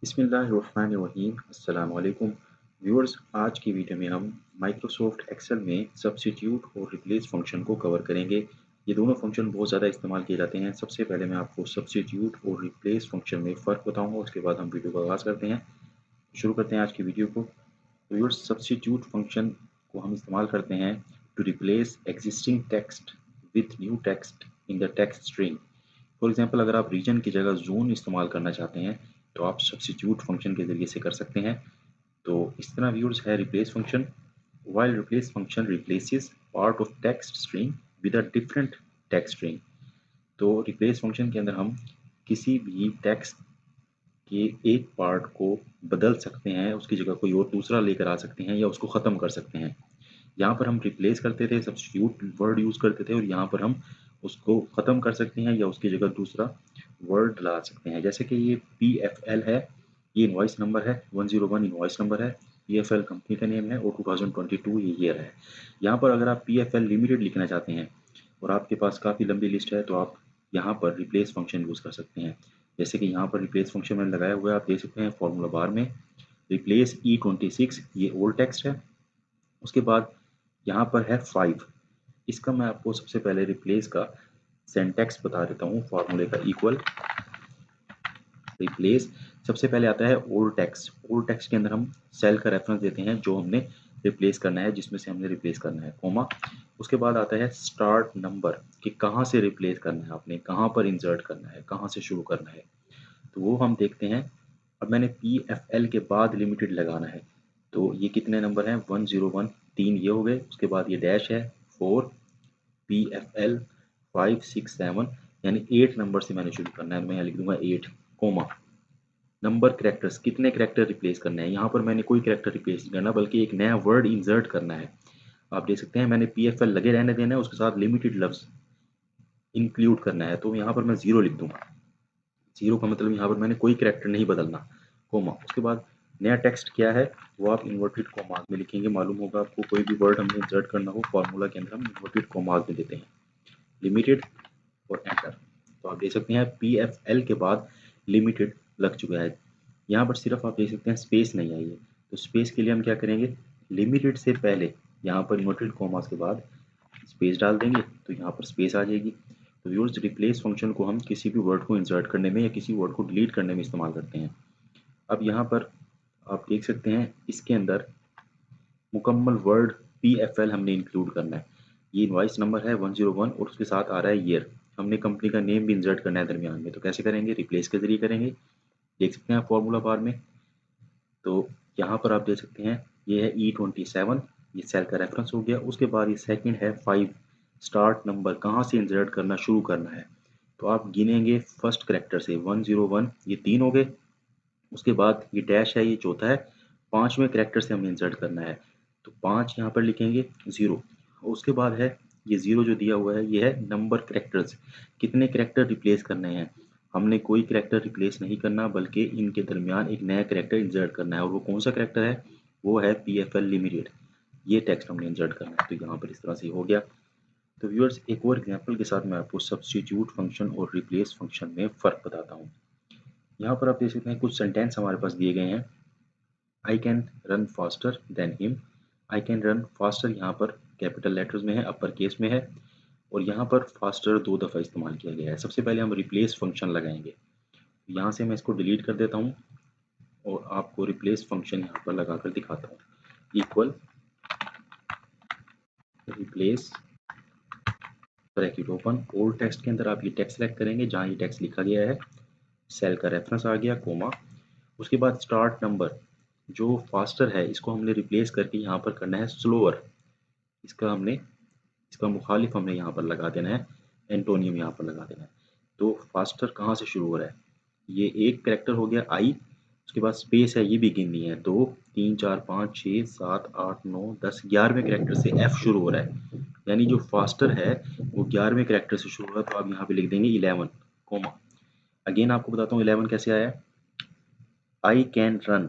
बिस्मिल्लाहिर्रहमानिर्रहीम अस्सलाम वालेकुम व्यूअर्स। आज की वीडियो में हम माइक्रोसॉफ्ट एक्सेल में सब्स्टिट्यूट और रिप्लेस फंक्शन को कवर करेंगे। ये दोनों फंक्शन बहुत ज़्यादा इस्तेमाल किए जाते हैं। सबसे पहले मैं आपको सब्स्टिट्यूट और रिप्लेस फंक्शन में फ़र्क बताऊंगा, उसके बाद हम वीडियो का आगाज़ करते हैं। शुरू करते हैं आज की वीडियो को। व्यूअर्स, सब्स्टिट्यूट फंक्शन को हम इस्तेमाल करते हैं to replace existing text with new text in the text string. For example, अगर आप रीजन की जगह जोन इस्तेमाल करना चाहते हैं तो आप सब्स्टिट्यूट फंक्शन के ज़रिए से कर सकते हैं। तो इस तरह व्यूअर्स है replace function. While replace function replaces part of text string with a different text string. तो रिप्लेस फंक्शन के अंदर हम किसी भी टेक्स्ट के एक पार्ट को बदल सकते हैं, उसकी जगह कोई और दूसरा लेकर आ सकते हैं या उसको ख़त्म कर सकते हैं। यहाँ पर हम रिप्लेस करते थे, सब्स्टिट्यूट वर्ड यूज़ करते थे, और यहाँ पर हम उसको ख़त्म कर सकते हैं या उसकी जगह दूसरा वर्ड ला सकते हैं। जैसे कि ये PFL है, ये इनवॉइस नंबर है, 101 इनवॉइस नंबर है। PFL कंपनी का नेम है और 2022 ये ईयर है। यहाँ पर अगर आप PFL लिमिटेड लिखना चाहते हैं और आपके पास काफ़ी लंबी लिस्ट है तो आप यहाँ पर रिप्लेस फंक्शन यूज़ कर सकते हैं। जैसे कि यहाँ पर रिप्लेस फंक्शन मैंने लगाया हुआ है, आप देख सकते हैं फॉर्मूला बार में रिप्लेस E26, ये ओल्ड टेक्स्ट है। उसके बाद यहाँ पर है 5। इसका मैं आपको सबसे पहले रिप्लेस का सिंटैक्स बता देता हूँ। फॉर्मूले का इक्वल रिप्लेस, सबसे पहले आता है ओल्ड टेक्स्ट। ओल्ड टेक्स्ट के अंदर हम सेल का रेफरेंस देते हैं जो हमने रिप्लेस करना है, जिसमें से हमने रिप्लेस करना है, कोमा। उसके बाद आता है स्टार्ट नंबर, कि कहाँ से रिप्लेस करना है, आपने कहाँ पर इंसर्ट करना है, कहाँ से शुरू करना है, तो वो हम देखते हैं। अब मैंने PFL के बाद लिमिटेड लगाना है, तो ये कितने नंबर हैं, 101, 3 ये हो गए। उसके बाद ये डैश है 4, PFL 5 6 7, यानी 8 नंबर से मैंने शुरू करना है। मैं यहाँ लिख दूंगा 8, कोमा। नंबर कैरेक्टर्स, कितने कैरेक्टर रिप्लेस करने हैं, यहाँ पर मैंने कोई कैरेक्टर रिप्लेस नहीं करना बल्कि एक नया वर्ड इंसर्ट करना है। आप देख सकते हैं मैंने PFL लगे रहने देना है, उसके साथ लिमिटेड लफ्ज इंक्लूड करना है, तो यहाँ पर मैं 0 लिख दूंगा। 0 का मतलब यहाँ पर मैंने कोई कैरेक्टर नहीं बदलना, कोमा। उसके बाद नया टेक्स्ट क्या है वो आप इन्वर्टेड कोमास में लिखेंगे। मालूम होगा आपको, कोई भी वर्ड हमने इंसर्ट करना हो फॉर्मूला के अंदर हम इन्वर्टेड कोमास में देते हैं, लिमिटेड और एंटर। तो आप देख सकते हैं PFL के बाद लिमिटेड लग चुका है। यहाँ पर सिर्फ आप देख सकते हैं स्पेस नहीं आई है, तो स्पेस के लिए हम क्या करेंगे, लिमिटेड से पहले यहाँ पर इन्वर्टेड कोमास के बाद स्पेस डाल देंगे, तो यहाँ पर स्पेस आ जाएगी। तो व्यूअर्स, रिप्लेस फंक्शन को हम किसी भी वर्ड को इंसर्ट करने में या किसी वर्ड को डिलीट करने में इस्तेमाल करते हैं। अब यहाँ पर आप देख सकते हैं इसके अंदर मुकम्मल वर्ड PFL हमने इंक्लूड करना है। ये इनवाइस नंबर है 101 और उसके साथ आ रहा है ईयर। हमने कंपनी का नेम भी इंसर्ट करना है दरमियान में, तो कैसे करेंगे, रिप्लेस के जरिए करेंगे। देख सकते हैं आप फॉर्मूला बार में। तो यहाँ पर आप देख सकते हैं ये है E27, ये सेल का रेफरेंस हो गया। उसके बाद ये सेकंड है 5, स्टार्ट नंबर, कहाँ से इंसर्ट करना शुरू करना है, तो आप गिनेंगे फर्स्ट करेक्टर से 101, ये 3 हो गए। उसके बाद ये डैश है, ये चौथा है। 5वें करेक्टर से हमें इंसर्ट करना है, तो 5 यहाँ पर लिखेंगे, 0। उसके बाद है ये 0 जो दिया हुआ है, ये है नंबर करेक्टर्स, कितने करेक्टर रिप्लेस करने हैं। हमने कोई करेक्टर रिप्लेस नहीं करना बल्कि इनके दरमियान एक नया करेक्टर इंसर्ट करना है, और वो कौन सा करेक्टर है, वो है PFL लिमिटेड। ये टेक्स्ट हमने इंसर्ट करना है, तो यहाँ पर इस तरह से हो गया। तो व्यूअर्स, एक और एग्जांपल के साथ मैं आपको सब्स्टिट्यूट फंक्शन और रिप्लेस फंक्शन में फ़र्क बताता हूँ। यहाँ पर आप देख सकते हैं कुछ सेंटेंस हमारे पास दिए गए हैं। I can run faster than him. I can run faster यहाँ पर कैपिटल लेटर्स में है, अपर केस में है, और यहाँ पर फास्टर 2 दफ़ा इस्तेमाल किया गया है। सबसे पहले हम रिप्लेस फंक्शन लगाएंगे। यहाँ से मैं इसको डिलीट कर देता हूँ और आपको रिप्लेस फंक्शन यहाँ पर लगा कर दिखाता हूँ। Equal replace bracket open, old text के अंदर आप ये टेक्स्ट सेलेक्ट करेंगे जहाँ ये टेक्स्ट लिखा गया है, सेल का रेफरेंस आ गया, कोमा। उसके बाद स्टार्ट नंबर, जो फास्टर है इसको हमने रिप्लेस करके यहाँ पर करना है स्लोअर। इसका मुखालिफ हमने यहाँ पर लगा देना है, एंटोनियम यहाँ पर लगा देना है। तो फास्टर कहाँ से शुरू हो रहा है, ये एक करेक्टर हो गया आई। उसके बाद स्पेस है, ये भी गिननी है, 2 3 4 5 6 7 8 9 10, 11वें करेक्टर से F शुरू हो रहा है, यानी जो फास्टर है वो 11वें करेक्टर से शुरू हो रहा है। तो आप यहाँ पे लिख देंगे 11, कोमा। अगेन आपको बताता हूँ 11 कैसे आया, आई कैन रन,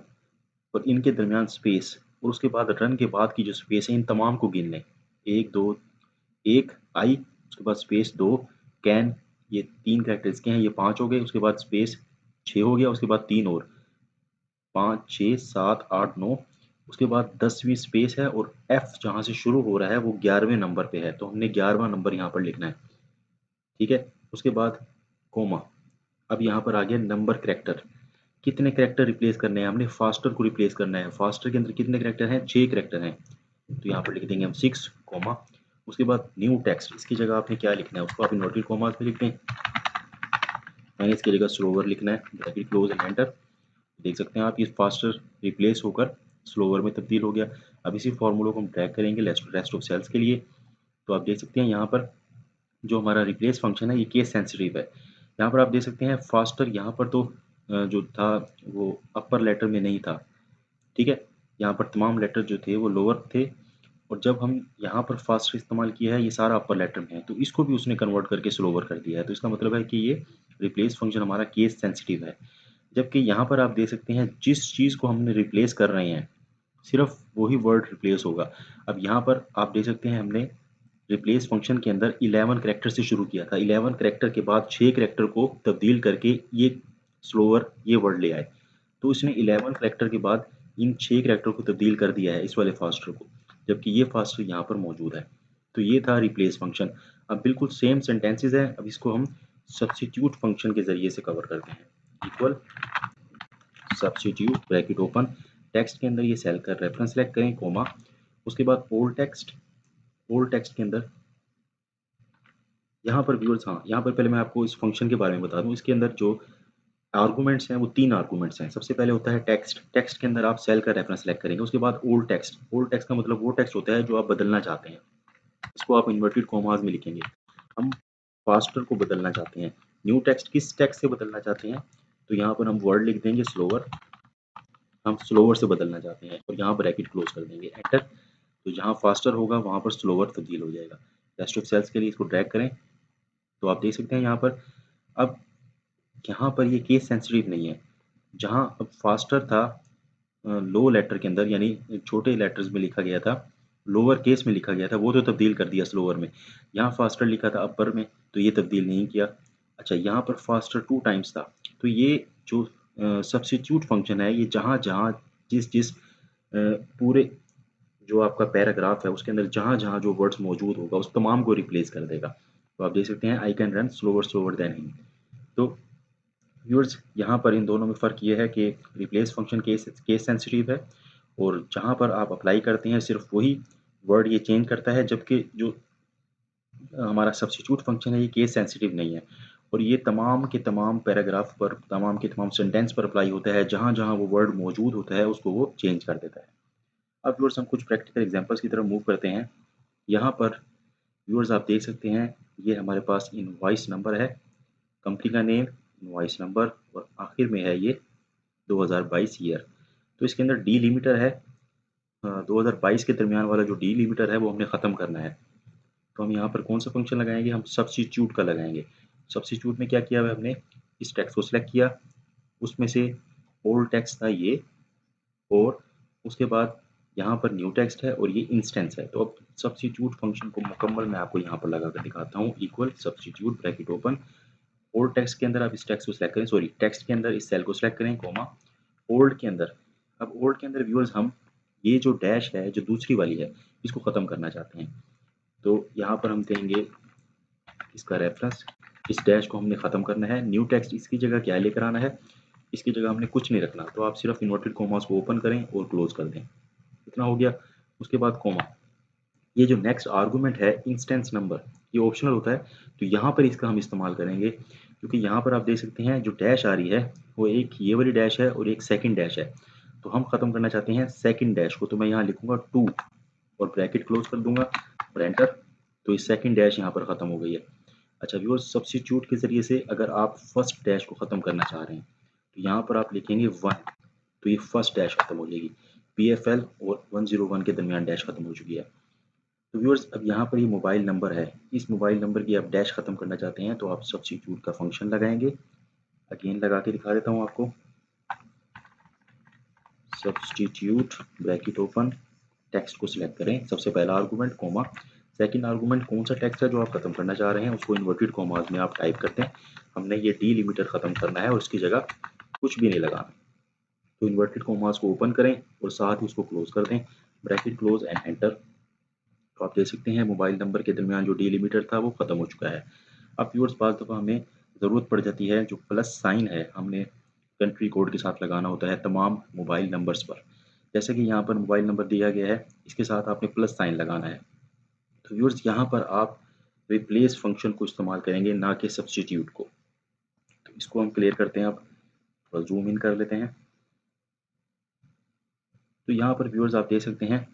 और इनके दरमियान स्पेस, और उसके बाद रन के बाद की जो स्पेस है इन तमाम को गिन लें, 1 2, 1 आई, उसके बाद स्पेस 2, कैन, ये 3 कैरेक्टर्स के हैं, ये 5 हो गए। उसके बाद स्पेस 6 हो गया, उसके बाद 3 और, 5 6 7 8 9, उसके बाद 10वीं स्पेस है और एफ जहाँ से शुरू हो रहा है वो 11वें नंबर पे है, तो हमने 11वां नंबर यहाँ पर लिखना है। ठीक है, उसके बाद कोमा। अब यहाँ पर आ गया नंबर करेक्टर। कितने करेक्टर रिप्लेस करने हैं, हमने फास्टर को रिप्लेस करना है। फास्टर के अंदर कितने करेक्टर हैं, 6 करेक्टर हैं, तो यहाँ पर लिख देंगे हम 6 कोमा। उसके बाद न्यू टेक्स्ट, इसकी जगह आपने क्या लिखना है, उसको आप इन्वर्टेड कोमास में लिख दें। मैंने इसकी जगह स्लोवर लिखना है, ब्रैकेट क्लोज एंड एंटर। देख सकते हैं आप ये फास्टर रिप्लेस होकर स्लोवर में तब्दील हो गया। अब इसी फॉर्मूले को हम ट्रैक करेंगे रेस्ट ऑफ सेल्स के लिए, तो आप देख सकते हैं यहाँ पर जो हमारा रिप्लेस फंक्शन है ये केस सेंसिटिव है। यहाँ पर आप देख सकते हैं फास्टर यहाँ पर तो जो था वो अपर लेटर में नहीं था। ठीक है, यहाँ पर तमाम लेटर जो थे वो लोअर थे, और जब हम यहाँ पर फास्टर इस्तेमाल किया है ये सारा अपर लेटर में है, तो इसको भी उसने कन्वर्ट करके स्लोवर कर दिया है। तो इसका मतलब है कि ये रिप्लेस फंक्शन हमारा केस सेंसिटिव है। जबकि यहाँ पर आप देख सकते हैं जिस चीज़ को हमने रिप्लेस कर रहे हैं सिर्फ वही वर्ड रिप्लेस होगा। अब यहाँ पर आप देख सकते हैं हमने रिप्लेस फंक्शन के अंदर 11 करेक्टर से शुरू किया था, 11 करेक्टर के बाद 6 करेक्टर को तब्दील करके ये स्लोअर ये वर्ड ले आए, तो इसने 11 करेक्टर के बाद इन 6 करेक्टर को तब्दील कर दिया है इस वाले फास्टर को, जबकि ये फास्टर यहाँ पर मौजूद है। तो ये था रिप्लेस फंक्शन। अब बिल्कुल सेम सेंटेंसेज है, अब इसको हम सब्स्टिट्यूट फंक्शन के जरिए से कवर करते हैं। Equal substitute bracket open, text के अंदर ये सेल का रेफरेंस सेलेक्ट करें कोमा, उसके बाद ओल्ड टेक्स्ट। ओल्ड टेक्स्ट के अंदर यहाँ पर व्यूअर्स, हाँ यहाँ पर पहले मैं आपको इस फंक्शन के बारे में बता दूँ। इसके अंदर जो आर्गूमेंट्स हैं वो 3 आर्गूमेंट्स हैं। सबसे पहले होता है टेक्स्ट, टेक्स्ट के अंदर आप सेल का रेफरेंस सेलेक्ट करेंगे। उसके बाद ओल्ड टेक्स्ट, ओल्ड टेक्स्ट का मतलब वो टेक्स्ट होता है जो आप बदलना चाहते हैं, इसको आप इन्वर्टेड कॉमास में लिखेंगे। हम फास्टर को बदलना चाहते हैं। न्यू टेक्स्ट किस टेक्स्ट से बदलना चाहते हैं, तो यहाँ पर हम वर्ड लिख देंगे स्लोवर, हम स्लोवर से बदलना चाहते हैं और यहाँ ब्रैकेट क्लोज कर देंगे एंटर। तो जहाँ फास्टर होगा वहाँ पर स्लोवर तब्दील हो जाएगा। रेस्ट ऑफ सेल्स के लिए इसको ड्रैग करें तो आप देख सकते हैं यहाँ पर। अब यहाँ पर ये केस सेंसिटिव नहीं है, जहाँ अब फास्टर था लो लेटर के अंदर यानी छोटे लेटर्स में लिखा गया था, लोअर केस में लिखा गया था, वो तो तब्दील कर दिया स्लोअर में। यहाँ फास्टर लिखा था अपर में, तो ये तब्दील नहीं किया। अच्छा, यहाँ पर फास्टर 2 टाइम्स था, तो ये जो सब्स्टिट्यूट फंक्शन है ये जहाँ जहाँ जिस जिस पूरे जो आपका पैराग्राफ है उसके अंदर जहाँ जहाँ जो वर्ड्स मौजूद होगा उस तमाम को रिप्लेस कर देगा। तो आप देख सकते हैं I can run slower slower than him. तो व्यूअर्स यहाँ पर इन दोनों में फ़र्क ये है कि रिप्लेस फंक्शन केस सेंसिटिव है, और जहाँ पर आप अप्लाई करते हैं सिर्फ वही वर्ड ये चेंज करता है, जबकि जो हमारा सब्स्टिट्यूट फंक्शन है ये केस सेंसिटिव नहीं है, और ये तमाम के तमाम पैराग्राफ पर तमाम के तमाम सेंटेंस पर अप्लाई होता है। जहाँ जहाँ वो वर्ड मौजूद होता है उसको वो चेंज कर देता है। अब व्यूअर्स हम कुछ प्रैक्टिकल एग्जांपल्स की तरफ मूव करते हैं। यहाँ पर व्यूअर्स आप देख सकते हैं ये हमारे पास इनवॉइस नंबर है, कंपनी का नेम, इनवॉइस नंबर, और आखिर में है ये 2022 ईयर। तो इसके अंदर डी लिमिटर है, 2022 के दरमियान वाला जो डी लिमिटर है वो हमने ख़त्म करना है। तो हम यहाँ पर कौन सा फंक्शन लगाएंगे, हम सब्स्टिट्यूट का लगाएंगे। सब्स्टिट्यूट में क्या किया है हमने, इस टेक्स्ट को सिलेक्ट किया, उसमें से ओल्ड टेक्स्ट था ये, और उसके बाद यहाँ पर न्यू टेक्स्ट है और ये इंस्टेंस है। तो अब सब्स्टिट्यूट फंक्शन को मुकम्मल मैं आपको यहाँ पर लगा कर दिखाता हूँ। Equal substitute bracket open, old text के अंदर आप इस टेक्स्ट को सिलेक्ट करें, सॉरी टेक्स्ट के अंदर इस सेल को सिलेक्ट करें कोमा, ओल्ड के अंदर। अब ओल्ड के अंदर व्यूअर्स हम ये जो डैश है जो दूसरी वाली है इसको ख़त्म करना चाहते हैं, तो यहाँ पर हम देंगे इसका रेफरेंस, इस डैश को हमने ख़त्म करना है। न्यू टेक्स्ट इसकी जगह क्या लेकर आना है, इसकी जगह हमने कुछ नहीं रखना, तो आप सिर्फ इन्वर्टेड कोमास को ओपन करें और क्लोज कर दें, इतना हो गया। उसके बाद कोमा, ये जो नेक्स्ट आर्गूमेंट है इंस्टेंस नंबर, ये ऑप्शनल होता है, तो यहाँ पर इसका हम इस्तेमाल करेंगे, क्योंकि यहाँ पर आप देख सकते हैं जो डैश आ रही है वो एक ये वाली डैश है और एक सेकंड डैश है, तो हम ख़त्म करना चाहते हैं सेकंड डैश को, तो मैं यहाँ लिखूंगा 2 और ब्रैकेट क्लोज कर दूंगा और एंटर। तो इस सेकंड डैश यहाँ पर ख़त्म हो गई है। अच्छा व्यूअर्स, सब्स्टिट्यूट के ज़रिए से अगर आप फर्स्ट डैश को ख़त्म करना चाह रहे हैं तो यहाँ पर आप लिखेंगे 1, तो ये फर्स्ट डैश खत्म हो जाएगी। PFL और 101 के दरमियान डैश खत्म हो चुकी है। तो व्यूअर्स अब यहाँ पर ये मोबाइल नंबर है, इस मोबाइल नंबर की आप डैश खत्म करना चाहते हैं तो आप सब्स्टिट्यूट का फंक्शन लगाएंगे। अगेन लगा के दिखा देता हूँ आपको, सब्स्टिट्यूट ब्रैकेट ओपन, टेक्स्ट को सिलेक्ट करें, सबसे पहला आर्गूमेंट कोमा, सेकंड आर्गूमेंट कौन सा टेक्स्ट है जो आप खत्म करना चाह रहे हैं उसको इन्वर्टेड कोमास में आप टाइप करते हैं। हमने ये डी लिमिटर खत्म करना है और उसकी जगह कुछ भी नहीं लगाना। तो इन्वर्टेड कोमास को ओपन करें और साथ ही उसको क्लोज कर दें, ब्रैकेट क्लोज एंड एंटर। तो आप देख सकते हैं मोबाइल नंबर के दरमियान जो डिलिमीटर था वो खत्म हो चुका है। अब व्यूअर्स बात दफ़ा हमें ज़रूरत पड़ जाती है जो प्लस साइन है हमने कंट्री कोड के साथ लगाना होता है तमाम मोबाइल नंबर्स पर। जैसे कि यहाँ पर मोबाइल नंबर दिया गया है, इसके साथ आपने प्लस साइन लगाना है। तो व्यूअर्स यहाँ पर आप रिप्लेस फंक्शन को इस्तेमाल करेंगे, ना कि सब्स्टिट्यूट को। तो इसको हम क्लियर करते हैं, अब थोड़ा जूम इन कर लेते हैं। तो यहाँ पर व्यूअर्स आप देख सकते हैं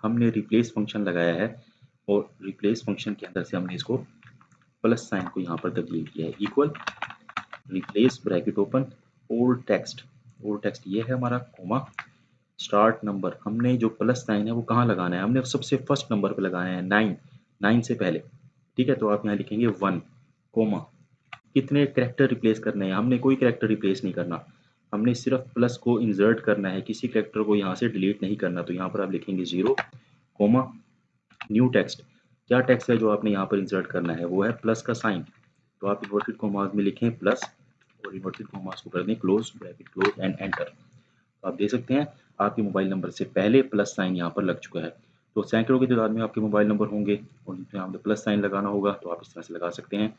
हमने रिप्लेस फंक्शन लगाया है और रिप्लेस फंक्शन के अंदर से हमने इसको प्लस साइन को यहाँ पर तब्दील किया है। Equal replace bracket open old text ये है हमारा, कोमा स्टार्ट नंबर। हमने जो प्लस साइन है वो कहाँ लगाना है, हमने सबसे फर्स्ट नंबर पे लगाना है, 9 से पहले। ठीक है, तो आप यहाँ लिखेंगे 1 कोमा। कितने कैरेक्टर रिप्लेस करने हैं, हमने कोई कैरेक्टर रिप्लेस नहीं करना, हमने सिर्फ प्लस को इंसर्ट करना है, किसी कैरेक्टर को यहाँ से डिलीट नहीं करना। तो यहाँ पर आप लिखेंगे 0 कोमा न्यू टेक्स्ट। क्या टेक्स्ट है जो आपने यहाँ पर इंसर्ट करना है, वो है प्लस का साइन। तो आप इन्वर्टेड कोमास में लिखें प्लस और इन्वर्टेड कोमास को कर दें close, bracket close and enter. तो आप देख सकते हैं आपके मोबाइल नंबर से पहले प्लस साइन यहाँ पर लग चुका है। तो सैकड़ों की तादाद में आपके मोबाइल नंबर होंगे और जिसमें आपने प्लस साइन लगाना होगा, तो आप इस तरह से लगा सकते हैं।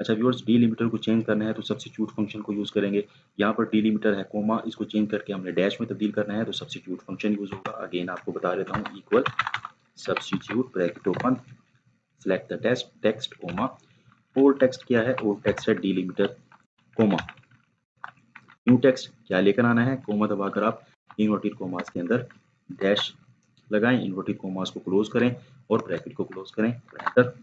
अच्छा व्यूअर्स, डिलिमीटर को चेंज करना है तो सब्स्टिट्यूट फंक्शन को यूज़ करेंगे। यहाँ पर डिलिमीटर है कोमा, इसको चेंज करके हमने डैश में तब्दील करना है, तो सब्स्टिट्यूट फंक्शन यूज़ होगा। अगेन आपको बता देता हूँ, equal substitute bracket open select the text comma old text क्या है, ओल्ड टेक्स्ट है डिलिमीटर कोमा न्यू टेक्स्ट क्या लेकर आना है, कोमा दबाकर आप इन्वर्टेड कोमास के अंदर डैश लगाएं, इन्वर्टेड कोमास को क्लोज करें और ब्रैकेट को क्लोज करें, एंटर।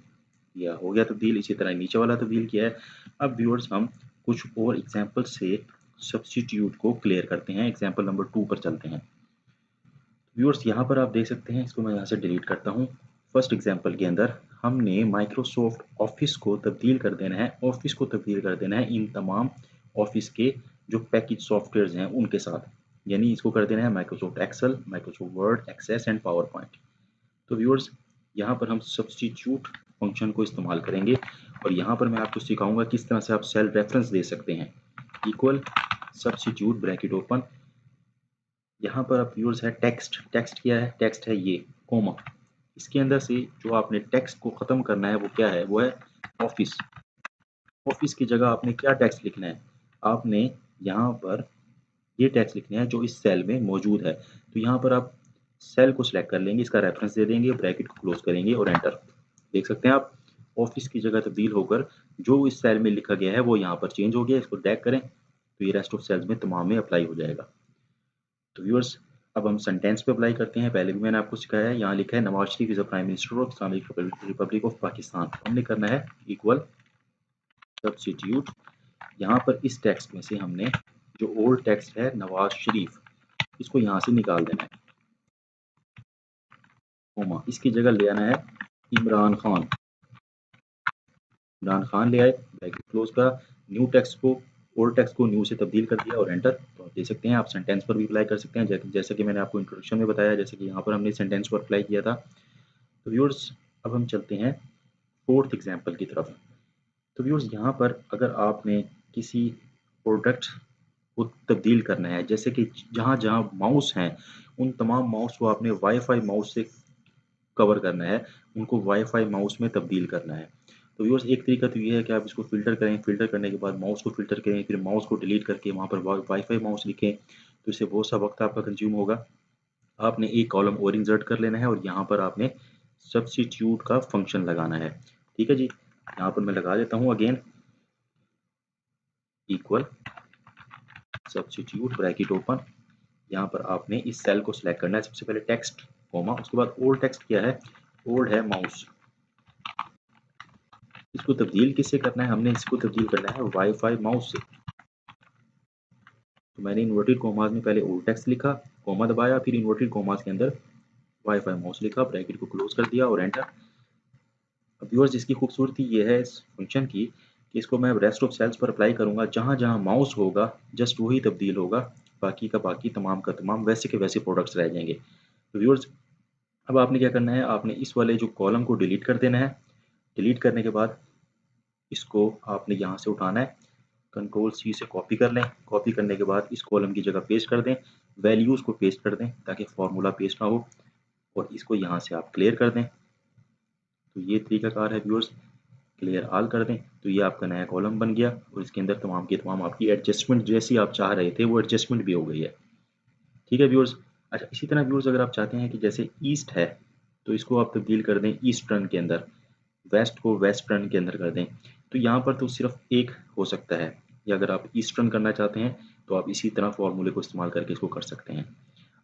यह हो गया तब्दील। इसी तरह नीचे वाला तब्दील किया है। अब व्यूअर्स हम कुछ और एग्जांपल से सब्स्टिट्यूट को क्लियर करते हैं। एग्जांपल नंबर 2 पर चलते हैं। व्यूअर्स यहाँ पर आप देख सकते हैं, इसको मैं यहाँ से डिलीट करता हूँ। फर्स्ट एग्जांपल के अंदर हमने माइक्रोसॉफ्ट ऑफिस को तब्दील कर देना है, ऑफिस को तब्दील कर देना है इन तमाम ऑफिस के जो पैकेज सॉफ्टवेयर हैं उनके साथ। यानी इसको कर देना है Microsoft Excel, Microsoft Word, Access and PowerPoint. तो व्यूअर्स यहाँ पर हम सब्स्टिट्यूट फंक्शन को इस्तेमाल करेंगे और यहाँ पर मैं आपको सिखाऊंगा किस तरह से आप सेल रेफरेंस दे सकते हैं। इक्वल सब्स्टिट्यूट ब्रैकेट ओपन, यहाँ पर आप व्यूअर्स है टेक्स्ट क्या है, टेक्स्ट है ये कोमा। इसके अंदर से जो आपने टेक्स्ट को ख़त्म करना है वो क्या है, वो है ऑफिस। ऑफिस की जगह आपने क्या टेक्स्ट लिखना है, आपने यहाँ पर ये टेक्स्ट लिखना है जो इस सेल में मौजूद है। तो यहाँ पर आप सेल को सिलेक्ट कर लेंगे, इसका रेफरेंस दे देंगे, ब्रैकेट को क्लोज करेंगे और एंटर। देख सकते हैं आप ऑफिस की जगह तब्दील होकर जो इस सेल में लिखा गया है वो यहाँ पर चेंज हो गया। इसको ड्रैग करें तो ये रेस्ट ऑफ सेल्स में तमाम में अप्लाई हो जाएगा। तो व्यूअर्स अब हम सेंटेंस पे अप्लाई करते हैं। पहले भी मैंने आपको सिखाया है, यहाँ लिखा है Nawaz Sharif is the prime minister of Islamic republic of Pakistan. हमने करना है इक्वल सब्स्टिट्यूट, यहाँ पर इस टेक्स्ट में से हमने जो ओल्ड टेक्स्ट है नवाज शरीफ, इसको यहाँ से निकाल देना है, कोमा इसकी जगह ले आना है इमरान खान। इमरान खान ले आए, ब्रैकेट क्लोज का, न्यू टेक्स्ट को ओल्ड टेक्स्ट को न्यू से तब्दील कर दिया और एंटर। तो आप देख सकते हैं आप सेंटेंस पर भी अप्लाई कर सकते हैं, जैसे कि मैंने आपको इंट्रोडक्शन में बताया, जैसे कि यहाँ पर हमने सेंटेंस पर अप्लाई किया था। तो व्यूअर्स अब हम चलते हैं फोर्थ एग्जाम्पल की तरफ। तो व्यूअर्स यहाँ पर अगर आपने किसी प्रोडक्ट को तब्दील करना है, जैसे कि जहाँ जहाँ माउस हैं उन तमाम माउस को आपने वाईफाई माउस से कवर करना है, उनको वाईफाई माउस में तब्दील करना है। तो व्यूअर्स एक तरीका तो ये है कि आप इसको फ़िल्टर करें, फ़िल्टर करने के बाद माउस को फ़िल्टर करें, फिर माउस को डिलीट करके वहाँ पर वाईफाई माउस लिखें, तो इससे बहुत सा वक्त आपका कंज्यूम होगा। आपने एक कॉलम और इंसर्ट कर लेना है और यहाँ पर आपने सब्स्टिट्यूट का फंक्शन लगाना है। ठीक है जी, यहाँ पर मैं लगा देता हूँ again equal substitute bracket open, यहाँ पर आपने इस सेल को सिलेक्ट करना है, सबसे पहले टेक्स्ट कोमा, उसके बाद ओल्ड टेक्स्ट क्या है, ओल्ड है माउस। इसको तब्दील किससे करना है, हमने इसको तब्दील करना है वाईफाई माउस से। तो मैंने इन्वर्टेड कोमास में पहले ओल्ड टेक्स्ट लिखा, कोमा दबाया, फिर इन्वर्टेड कोमास के अंदर वाईफाई माउस लिखा, ब्रैकेट को क्लोज कर दिया और एंटर। अब व्यूअर्स इसकी खूबसूरती ये है इस फंक्शन की कि इसको मैं रेस्ट ऑफ सेल्स पर अप्लाई करूंगा, जहां जहां माउस होगा जस्ट वही तब्दील होगा, बाकी का बाकी तमाम का तमाम वैसे के वैसे प्रोडक्ट्स रह जाएंगे। तो व्यूअर्स अब आपने क्या करना है, आपने इस वाले जो कॉलम को डिलीट कर देना है। डिलीट करने के बाद इसको आपने यहाँ से उठाना है, कंट्रोल सी से कॉपी कर लें, कॉपी करने के बाद इस कॉलम की जगह पेस्ट कर दें, वैल्यूज़ को पेस्ट कर दें ताकि फार्मूला पेस्ट ना हो, और इसको यहाँ से आप क्लियर कर दें। तो ये तरीकाकार है व्यूअर्स, क्लियर ऑल कर दें तो ये आपका नया कॉलम बन गया, और इसके अंदर तमाम की तमाम आपकी एडजस्टमेंट जैसी आप चाह रहे थे वो एडजस्टमेंट भी हो गई है। ठीक है व्यूअर्स। अच्छा, इसी तरह व्यूअर्स अगर आप चाहते हैं कि जैसे ईस्ट है तो इसको आप तब्दील कर दें ईस्टर्न के अंदर, वेस्ट को वेस्टर्न के अंदर कर दें, तो यहाँ पर तो सिर्फ एक हो सकता है, या अगर आप ईस्टर्न करना चाहते हैं तो आप इसी तरह फॉर्मूले को इस्तेमाल करके इसको कर सकते हैं।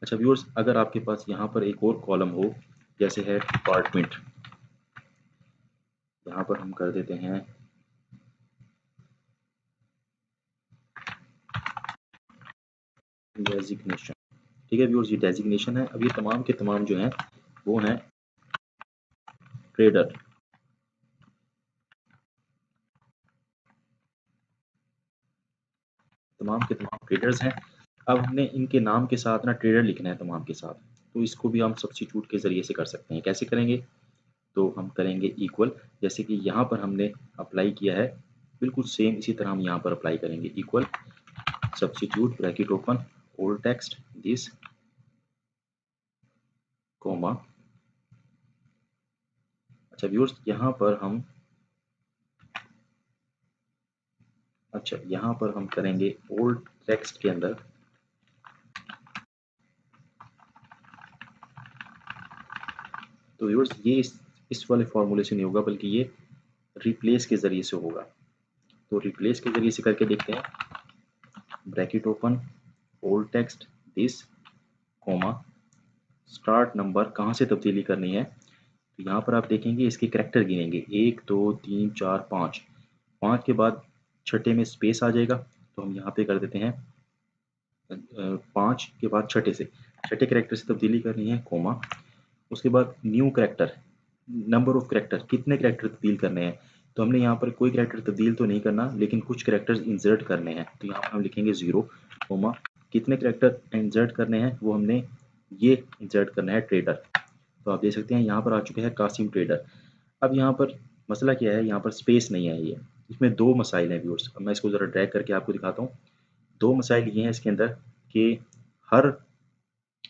अच्छा व्यूअर्स, अगर आपके पास यहाँ पर एक और कॉलम हो, जैसे है डिपार्टमेंट, यहाँ पर हम कर देते हैं डेजिग्नेशन। ठीक है व्यूअर्स, ये डेजिग्नेशन है। अब ये तमाम के तमाम जो हैं वो हैं ट्रेडर, तमाम के तमाम ट्रेडर्स हैं। अब हमने इनके नाम के साथ ना ट्रेडर लिखना है तमाम के साथ, तो इसको भी हम सब्स्टिट्यूट के ज़रिए से कर सकते हैं। कैसे करेंगे? तो हम करेंगे इक्वल, जैसे कि यहाँ पर हमने अप्लाई किया है बिल्कुल सेम इसी तरह हम यहाँ पर अप्लाई करेंगे। Equal substitute bracket open old text this comma. अच्छा व्यूअर्स, यहाँ पर हम यहाँ पर हम करेंगे ओल्ड टेक्स्ट के अंदर, तो व्यूअर्स ये इस वाले फॉर्मूले से नहीं होगा बल्कि ये रिप्लेस के ज़रिए से होगा। तो रिप्लेस के ज़रिए से करके देखते हैं। Bracket open old text this comma start number, कहाँ से तब्दीली करनी है? तो यहाँ पर आप देखेंगे इसके करैक्टर गिनेंगे 1 2 3 4 5, 5 के बाद छठे में स्पेस आ जाएगा, तो हम यहाँ पे कर देते हैं 5 के बाद छठे से, छठे करैक्टर से तब्दीली करनी है कोमा। उसके बाद new character, number of character, कितने करैक्टर तब्दील करने हैं? तो हमने यहाँ पर कोई करैक्टर तब्दील तो नहीं करना, लेकिन कुछ करैक्टर्स इंसर्ट करने हैं, तो यहाँ पर हम लिखेंगे 0 कोमा कितने करैक्टर इंसर्ट करने हैं, वो हमने ये इंसर्ट करना है ट्रेडर। तो आप देख सकते हैं यहाँ पर आ चुके हैं कासिम ट्रेडर। अब यहाँ पर मसला क्या है, यहाँ पर स्पेस नहीं है, ये इसमें दो मसाइल हैं व्यूअर्स। अब मैं इसको ज़रा ड्रैग करके आपको दिखाता हूँ। दो मसाइल ये हैं इसके अंदर कि हर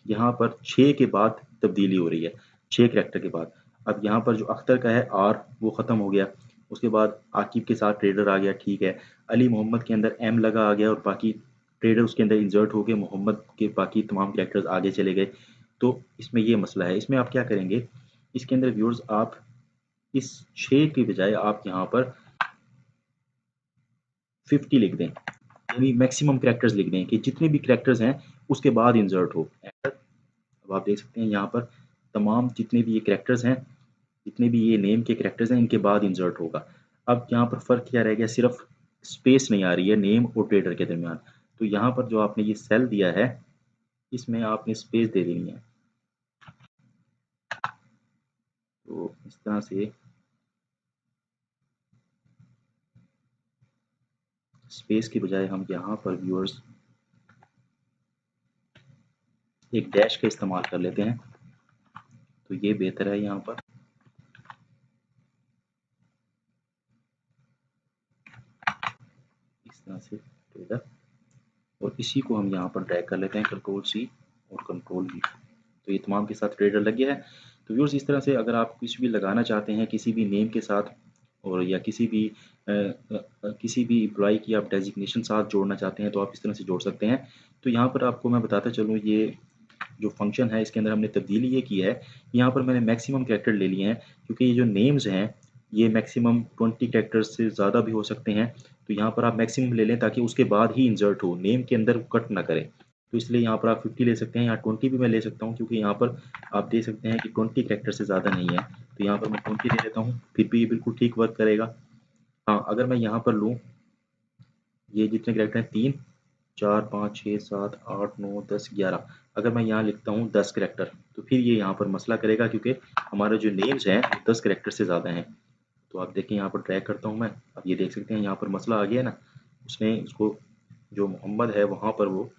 यहाँ पर 6 के बाद तब्दीली हो रही है, 6 करैक्टर के बाद। अब यहाँ पर जो अख्तर का है आर वो ख़त्म हो गया, उसके बाद आकिब के साथ ट्रेडर आ गया, ठीक है। अली मोहम्मद के अंदर एम लगा आ गया और बाकी ट्रेडर उसके अंदर इंसर्ट हो गए, मोहम्मद के बाकी तमाम कैरेक्टर्स आगे चले गए। तो इसमें ये मसला है। इसमें आप क्या करेंगे, इसके अंदर व्यूअर्स आप इस 6 की बजाय आप यहाँ पर 50 लिख दें, यानी मैक्सिमम कैरेक्टर्स लिख दें कि जितने भी कैरेक्टर्स हैं उसके बाद इंसर्ट हो। अब आप देख सकते हैं यहाँ पर तमाम जितने भी ये कैरेक्टर्स हैं, जितने भी ये नेम के कैरेक्टर्स हैं, इनके बाद इंसर्ट होगा। अब यहाँ पर फ़र्क क्या रह गया, सिर्फ स्पेस नहीं आ रही है नेम और ट्रेडर के दरमियान। तो यहाँ पर जो आपने ये सेल दिया है इसमें आपने स्पेस दे देनी है। तो इस तरह से स्पेस की बजाय हम यहाँ पर व्यूअर्स एक डैश का इस्तेमाल कर लेते हैं, तो ये बेहतर है यहाँ पर। इस तरह से ट्रेडर, और इसी को हम यहाँ पर ड्रैग कर लेते हैं कंट्रोल सी और कंट्रोल वी, तो ये तमाम के साथ ट्रेडर लग गया है। तो व्यूअर्स इस तरह से अगर आप कुछ भी लगाना चाहते हैं किसी भी नेम के साथ, और या किसी भी एम्प्लॉय की आप डेजिग्नेशन साथ जोड़ना चाहते हैं तो आप इस तरह से जोड़ सकते हैं। तो यहाँ पर आपको मैं बताता चलूँ, ये जो फंक्शन है इसके अंदर हमने तब्दीली ये की है, यहाँ पर मैंने मैक्सिमम कैरेक्टर ले लिए हैं, क्योंकि ये जो नेम्स हैं ये मैक्सिमम 20 कैरेक्टर्स से ज़्यादा भी हो सकते हैं। तो यहाँ पर आप मैक्सिमम ले लें ताकि उसके बाद ही इंसर्ट हो, नेम के अंदर कट ना करें। तो इसलिए यहाँ पर आप 50 ले सकते हैं, या 20 भी मैं ले सकता हूँ, क्योंकि यहाँ पर आप देख सकते हैं कि 20 कैरेक्टर से ज़्यादा नहीं है। तो यहाँ पर मैं 20 ले लेता हूँ, फिर भी ये बिल्कुल ठीक वर्क करेगा। हाँ, अगर मैं यहाँ पर लूँ, ये जितने कैरेक्टर हैं 3 4 5 6 7 8 9 10 11, अगर मैं यहाँ लिखता हूँ 10 कैरेक्टर, तो फिर ये यहाँ पर मसला करेगा, क्योंकि हमारे जो नेम्स हैं वो 10 कैरेक्टर से ज़्यादा हैं। तो आप देखें यहाँ पर ट्रैक करता हूँ मैं, अब ये देख सकते हैं यहाँ पर मसला आ गया ना, उसने उसको जो मोहम्मद है वहाँ पर वो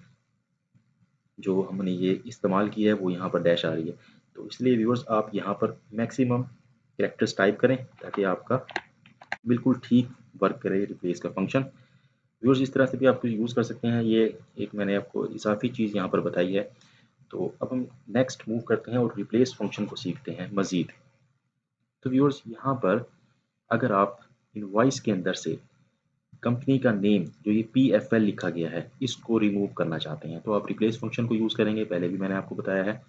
जो हमने ये इस्तेमाल किया है वो यहाँ पर डैश आ रही है। तो इसलिए व्यूअर्स आप यहाँ पर मैक्सिमम कैरेक्टर्स टाइप करें ताकि आपका बिल्कुल ठीक वर्क करे रिप्लेस का फंक्शन। व्यूअर्स इस तरह से भी आप कुछ यूज़ कर सकते हैं। ये एक मैंने आपको इजाफी चीज़ यहाँ पर बताई है। तो अब हम नेक्स्ट मूव करते हैं और रिप्लेस फंक्शन को सीखते हैं मज़ीद। तो व्यूअर्स यहाँ पर अगर आप इनवॉइस के अंदर से कंपनी का नेम जो ये PFL लिखा गया है इसको रिमूव करना चाहते हैं तो आप रिप्लेस फंक्शन को यूज़ करेंगे, पहले भी मैंने आपको बताया है।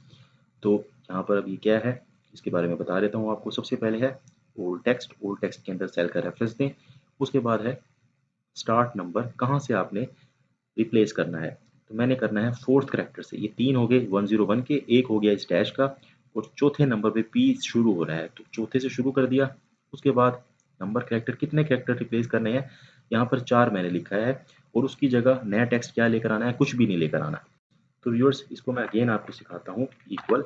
तो यहाँ पर अभी क्या है इसके बारे में बता देता हूँ आपको। सबसे पहले है ओल्ड टेक्स्ट के अंदर सेल का रेफरेंस दें। उसके बाद है स्टार्ट नंबर, कहाँ से आपने रिप्लेस करना है। तो मैंने करना है फोर्थ करेक्टर से। ये तीन हो गए 101 के, एक हो गया इस डैश का और चौथे नंबर पे पी शुरू हो रहा है तो चौथे से शुरू कर दिया। उसके बाद नंबर करेक्टर, कितने करेक्टर रिप्लेस करने हैं, यहाँ पर 4 मैंने लिखा है और उसकी जगह नया टेक्स्ट क्या लेकर आना है, कुछ भी नहीं लेकर आना। तो व्यूअर्स इसको मैं अगेन आपको सिखाता हूँ। Equal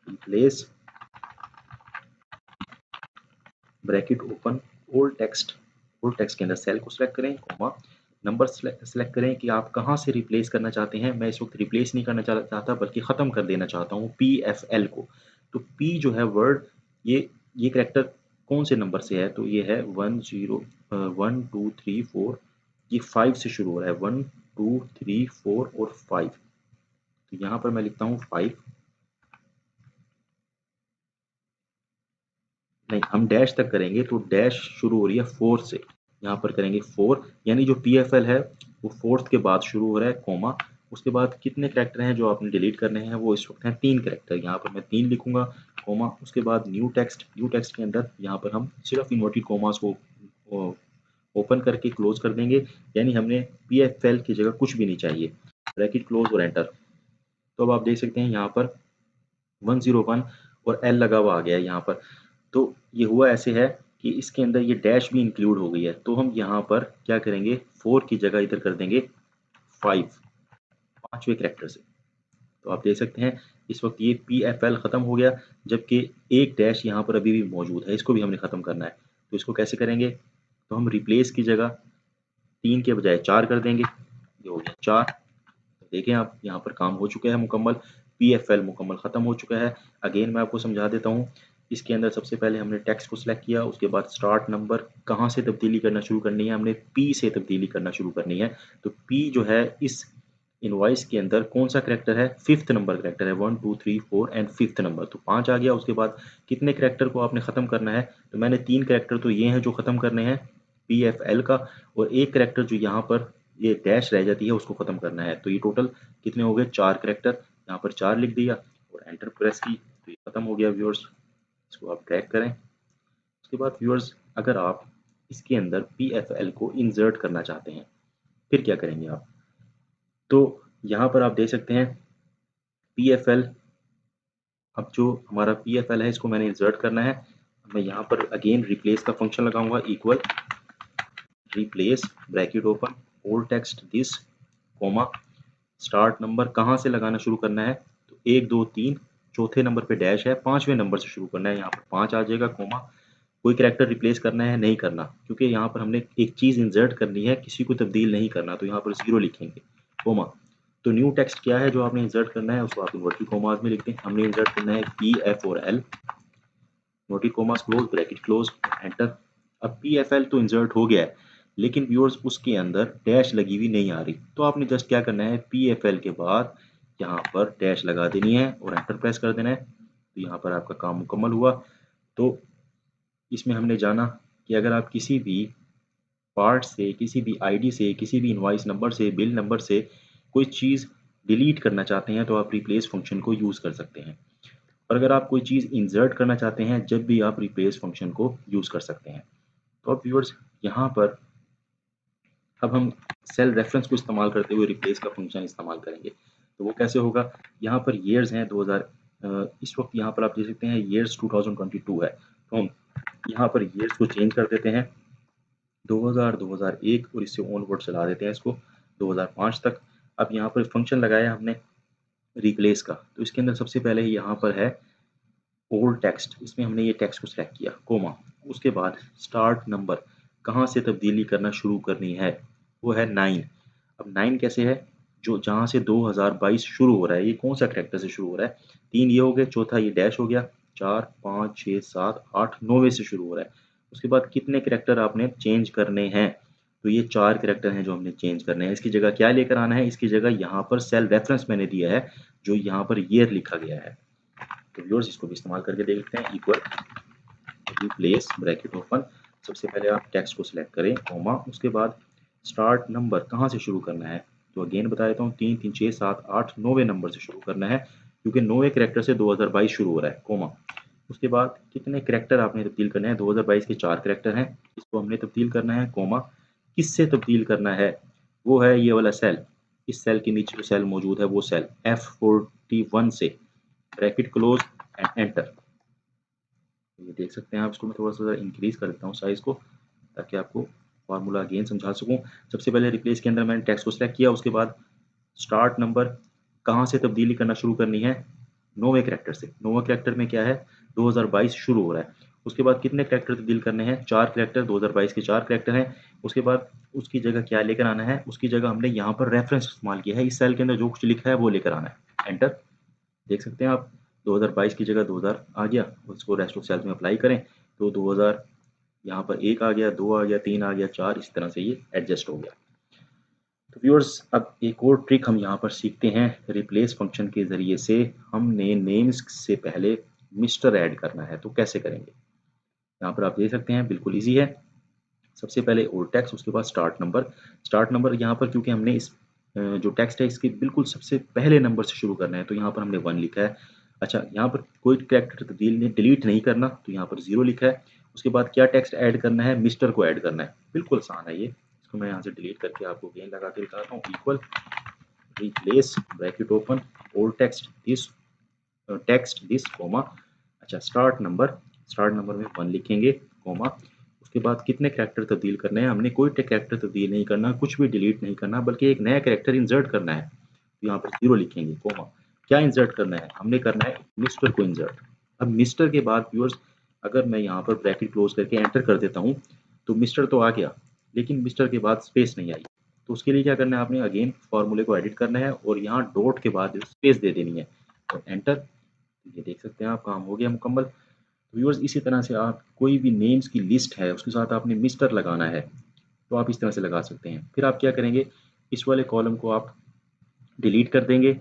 replace bracket open old text के अंदर सेल को सिलेक्ट करें, कॉमा नंबर सेलेक्ट करें कि आप कहाँ से रिप्लेस करना चाहते हैं। मैं इस वक्त रिप्लेस नहीं करना चाहता बल्कि ख़त्म कर देना चाहता हूँ PFL को। तो P जो है वर्ड, ये करेक्टर कौन से नंबर से है, तो ये है 1 2 3 4, ये 5 से शुरू हो रहा है, 1 2 3 4 और 5। तो यहाँ पर मैं लिखता हूँ 5, नहीं हम डैश तक करेंगे तो डैश शुरू हो रही है 4 से, यहाँ पर करेंगे 4, यानी जो PFL है वो फोर्थ के बाद शुरू हो रहा है, कॉमा उसके बाद कितने करेक्टर हैं जो आपने डिलीट करने हैं, वो इस वक्त हैं 3 करेक्टर, यहाँ पर मैं 3 लिखूंगा, कॉमा उसके बाद न्यू टेक्स्ट के अंदर यहाँ पर हम सिर्फ इन्वर्टेड कॉमास को ओपन करके क्लोज कर देंगे, यानी हमने PFL की जगह कुछ भी नहीं चाहिए, ब्रैकेट क्लोज और एंटर। तो अब आप देख सकते हैं यहाँ पर 101 और L लगा हुआ आ गया है यहाँ पर। तो ये हुआ ऐसे है कि इसके अंदर ये डैश भी इंक्लूड हो गई है, तो हम यहाँ पर क्या करेंगे, 4 की जगह इधर कर देंगे 5, पांचवें करेक्टर से। तो आप देख सकते हैं इस वक्त ये PFL ख़त्म हो गया, जबकि एक डैश यहाँ पर अभी भी मौजूद है, इसको भी हमने ख़त्म करना है। तो इसको कैसे करेंगे, तो हम रिप्लेस की जगह 3 के बजाय 4 कर देंगे, ये हो गया 4। तो देखें आप यहाँ पर काम हो चुका है मुकम्मल, PFL मुकम्मल ख़त्म हो चुका है। अगेन मैं आपको समझा देता हूँ। इसके अंदर सबसे पहले हमने टेक्स्ट को सिलेक्ट किया, उसके बाद स्टार्ट नंबर, कहाँ से तब्दीली करना शुरू करनी है, हमने P से तब्दीली करना शुरू करनी है। तो P जो है इस इनवॉइस के अंदर कौन सा करेक्टर है, फिफ्थ नंबर करेक्टर है, 1 2 3 4 एंड फिफ्थ नंबर, तो 5 आ गया। उसके बाद कितने करेक्टर को आपने ख़त्म करना है, तो मैंने 3 करेक्टर तो ये हैं जो ख़त्म करने हैं PFL का, और एक करेक्टर जो यहाँ पर ये डैश रह जाती है उसको ख़त्म करना है। तो ये टोटल कितने हो गए, 4 करेक्टर, यहाँ पर 4 लिख दिया और एंटर प्रेस की, तो ये ख़त्म हो गया व्यूअर्स। इसको आप ट्रैक करें। उसके बाद व्यूअर्स अगर आप इसके अंदर PFL को इंसर्ट करना चाहते हैं फिर क्या करेंगे आप, तो यहाँ पर आप देख सकते हैं PFL, अब जो हमारा PFL है इसको मैंने इंसर्ट करना है। मैं यहाँ पर अगेन रिप्लेस का फंक्शन लगाऊंगा, equal replace bracket open old text this, comma start number, कहाँ से लगाना शुरू करना है, तो 1 2 3, चौथे नंबर पे डैश है, पांचवें नंबर से शुरू करना है, यहाँ पर 5 आ जाएगा, कॉमा कोई कैरेक्टर रिप्लेस करना है, नहीं करना, क्योंकि यहाँ पर हमने एक चीज़ इंसर्ट करनी है, किसी को तब्दील नहीं करना, तो यहाँ पर 0 लिखेंगे, कोमा। तो न्यू टेक्स्ट क्या है जो आपने इंसर्ट करना है, उसको आप इन्वर्टेड कोमास में लिखते हैं। हमने इंसर्ट करना है PF और L, inverted commas close bracket close enter. अब PFL तो इंसर्ट हो गया है, लेकिन व्यूअर्स उसके अंदर डैश लगी हुई नहीं आ रही, तो आपने जस्ट क्या करना है, PFL के बाद यहाँ पर डैश लगा देनी है और एंटर प्रेस कर देना है। तो यहाँ पर आपका काम मुकम्मल हुआ। तो इसमें हमने जाना कि अगर आप किसी भी पार्ट से, किसी भी आईडी से, किसी भी इनवॉइस नंबर से, बिल नंबर से कोई चीज़ डिलीट करना चाहते हैं तो आप रिप्लेस फंक्शन को यूज़ कर सकते हैं, और अगर आप कोई चीज़ इंसर्ट करना चाहते हैं जब भी आप रिप्लेस फंक्शन को यूज़ कर सकते हैं। तो अब व्यूअर्स यहाँ पर अब हम सेल रेफरेंस को इस्तेमाल करते हुए रिप्लेस का फंक्शन इस्तेमाल करेंगे। तो वो कैसे होगा, यहाँ पर ईयर्स हैं 2000, इस वक्त यहाँ पर आप देख सकते हैं ईयर्स 2022 है, तो हम यहाँ पर ईयर्स को चेंज कर देते हैं 2000 2001 और इससे ऑनवर्ड चला देते हैं इसको 2005 तक। अब यहाँ पर फंक्शन लगाया हमने रिप्लेस का, तो इसके अंदर सबसे पहले यहाँ पर है ओल्ड टेक्स्ट, इसमें हमने ये टेक्स्ट को सिलेक्ट किया, कोमा उसके बाद स्टार्ट नंबर, कहाँ से तब्दीली करना शुरू करनी है, वो है 9। अब 9 कैसे है, जो जहाँ से 2022 शुरू हो रहा है, ये कौन सा करेक्टर से शुरू हो रहा है, 3 ये हो गए, चौथा ये डैश हो गया, 4 5 6 7 8 9वें से शुरू हो रहा है, उसके बाद कितने कैरेक्टर आपने चेंज करने हैं, तो ये 4 कैरेक्टर हैं जो हमने चेंज करने हैं। इसकी जगह क्या लेकर आना है, इसकी जगह यहाँ पर सेल रेफरेंस मैंने दिया है जो यहाँ पर ईयर लिखा गया है। तो व्यूअर्स इसको भी इस्तेमाल करके देखते हैं। इक्वल रिप्लेस ब्रैकेट ओपन, सबसे पहले आप टेक्स्ट को सिलेक्ट करें, कॉमा, उसके बाद स्टार्ट नंबर कहाँ से शुरू करना है, तो अगेन बता देता हूँ 3 3 6 7 8 9वें नंबर से शुरू करना है क्योंकि 9वें कैरेक्टर से 2022 शुरू हो रहा है, कॉमा। उसके बाद कितने कैरेक्टर आपने तब्दील करने हैं, 2022 के 4 कैरेक्टर हैं, इसको हमने तब्दील करना है, कॉमा। किससे तब्दील करना है, वो है ये वाला सेल, इस सेल के नीचे जो सेल मौजूद है वो सेल F41 से, ब्रैकेट क्लोज एंड एंटर। ये देख सकते हैं आप, इसको मैं थोड़ा सा इंक्रीज कर देता हूँ साइज को ताकि आपको फार्मूला अगेन समझा सकूँ। सबसे पहले रिप्लेस के अंदर मैंने टेक्स्ट को सिलेक्ट किया, उसके बाद स्टार्ट नंबर कहाँ से तब्दीली करना शुरू करनी है, 9वें कैरेक्टर से। 9वें कैरेक्टर में क्या है, 2022 शुरू हो रहा है। उसके बाद कितने कैरेक्टर तब्दील करने हैं, 4 कैरेक्टर, 2022 के 4 कैरेक्टर हैं। उसके बाद उसकी जगह क्या लेकर आना है, उसकी जगह हमने यहाँ पर रेफरेंस इस्तेमाल किया है, इस सेल के अंदर जो कुछ लिखा है वो लेकर आना है, एंटर। देख सकते हैं आप 2022 की जगह 2000 आ गया, उसको रेस्ट ऑफ सेल्स में अप्लाई करें तो 2000 यहाँ पर 1 आ गया, 2 आ गया, 3 आ गया, 4, इस तरह से ये एडजस्ट हो गया। तो व्यूअर्स अब एक और ट्रिक हम यहाँ पर सीखते हैं, रिप्लेस फंक्शन के ज़रिए से हमने नेम्स से पहले मिस्टर ऐड करना है, तो कैसे करेंगे। यहाँ पर आप देख सकते हैं बिल्कुल ईजी है। सबसे पहले ओल्ड टेक्स्ट, उसके बाद स्टार्ट नंबर। स्टार्ट नंबर यहाँ पर क्योंकि हमने इस जो टेक्स्ट है इसके बिल्कुल सबसे पहले नंबर से शुरू करना है तो यहाँ पर हमने 1 लिखा है। अच्छा, यहाँ पर कोई कैरेक्टर तब्दील नहीं, डिलीट नहीं करना, तो यहाँ पर 0 लिखा है। उसके बाद क्या टेक्स्ट ऐड करना है, मिस्टर को ऐड करना है, बिल्कुल आसान है ये। इसको मैं यहाँ से डिलीट करके आपको गेन लगा के दिखाता हूँ। Equal replace bracket open old text this, comma. अच्छा, स्टार्ट नंबर, स्टार्ट नंबर में 1 लिखेंगे, कॉमा। उसके बाद कितने कैरेक्टर तब्दील करने हैं, हमने कोई कैरेक्टर तब्दील नहीं करना, कुछ भी डिलीट नहीं करना, बल्कि एक नया कैरेक्टर इंसर्ट करना है, तो यहाँ पर 0 लिखेंगे, कॉमा। क्या इंसर्ट करना है, हमने करना है मिस्टर को इंसर्ट। अब मिस्टर के बाद व्यूअर्स अगर मैं यहाँ पर ब्रैकेट क्लोज करके एंटर कर देता हूँ तो मिस्टर तो आ गया, लेकिन मिस्टर के बाद स्पेस नहीं आई। तो उसके लिए क्या करना है, आपने अगेन फॉर्मूले को एडिट करना है और यहाँ डॉट के बाद स्पेस दे देनी है और एंटर। ये देख सकते हैं आप, काम हो गया मुकम्मल। तो व्यूअर्स इसी तरह से आप कोई भी नेम्स की लिस्ट है उसके साथ आपने मिस्टर लगाना है तो आप इस तरह से लगा सकते हैं। फिर आप क्या करेंगे, इस वाले कॉलम को आप डिलीट कर देंगे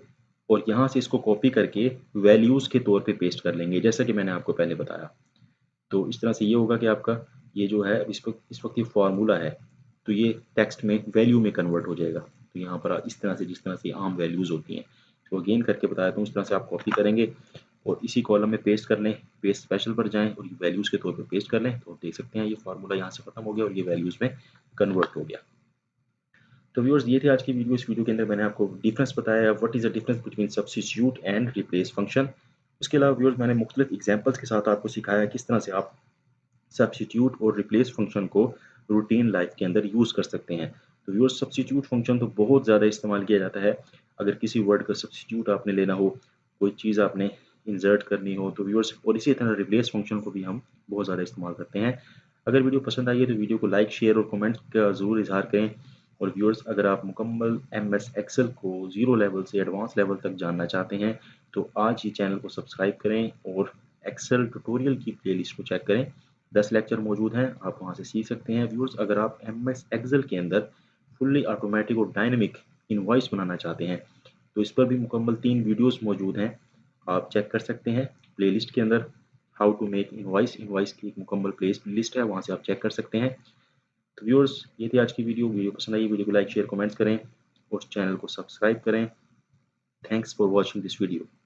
और यहाँ से इसको कॉपी करके वैल्यूज़ के तौर पे पेस्ट कर लेंगे, जैसा कि मैंने आपको पहले बताया। तो इस तरह से ये होगा कि आपका ये जो है इस वक्त ये फार्मूला है तो ये टेक्स्ट में वैल्यू में कन्वर्ट हो जाएगा। तो यहाँ पर इस तरह से जिस तरह से आम वैल्यूज़ होती हैं, तो अगेन करके बताया तो इस तरह से आप कॉपी करेंगे और इसी कॉलम में पेस्ट कर लें, पेस्ट स्पेशल पर जाएं और ये वैल्यूज़ के तौर पे पेस्ट कर लें, तो देख सकते हैं ये फार्मूला यहाँ से खत्म हो गया और ये वैल्यूज़ में कन्वर्ट हो गया। तो व्यूअर्स ये थी आज की वीडियो। इस वीडियो के अंदर मैंने आपको डिफरेंस बताया, what is the difference between substitute and replace function. उसके अलावा व्यूअर्स मैंने मुख्तलिफ एग्जाम्पल्स के साथ आपको सिखाया किस तरह से आप सब्स्टिट्यूट और रिप्लेस फंक्शन को रूटीन लाइफ के अंदर यूज़ कर सकते हैं। तो व्यूअर्स सब्स्टिट्यूट फंक्शन तो बहुत ज़्यादा इस्तेमाल किया जाता है, अगर किसी वर्ड का सब्स्टिट्यूट आपने लेना हो, कोई चीज़ आपने इंसर्ट करनी हो तो व्यूअर्स, और इसी तरह रिप्लेस फंक्शन को भी हम बहुत ज़्यादा इस्तेमाल करते हैं। अगर वीडियो पसंद आई है तो वीडियो को लाइक, शेयर और कमेंट का ज़रूर इजहार करें। और व्यूअर्स अगर आप मुकम्मल MS एक्सेल को ज़ीरो लेवल से एडवांस लेवल तक जानना चाहते हैं तो आज ही चैनल को सब्सक्राइब करें और एक्सेल ट्यूटोरियल की प्लेलिस्ट को चेक करें। 10 लेक्चर मौजूद हैं, आप वहां से सीख सकते हैं। व्यूअर्स अगर आप MS एक्सेल के अंदर फुल्ली ऑटोमेटिक और डायनेमिक इनवॉइस बनाना चाहते हैं तो इस पर भी मुकम्मल 3 वीडियोस मौजूद हैं, आप चेक कर सकते हैं प्लेलिस्ट के अंदर। How to make invoice, invoice की एक मुकम्मल प्ले लिस्ट है, वहाँ से आप चेक कर सकते हैं। तो व्यूअर्स ये थी आज की वीडियो। वीडियो पसंद आई वीडियो को लाइक, शेयर, कमेंट्स करें और चैनल को सब्सक्राइब करें। Thanks for watching this video.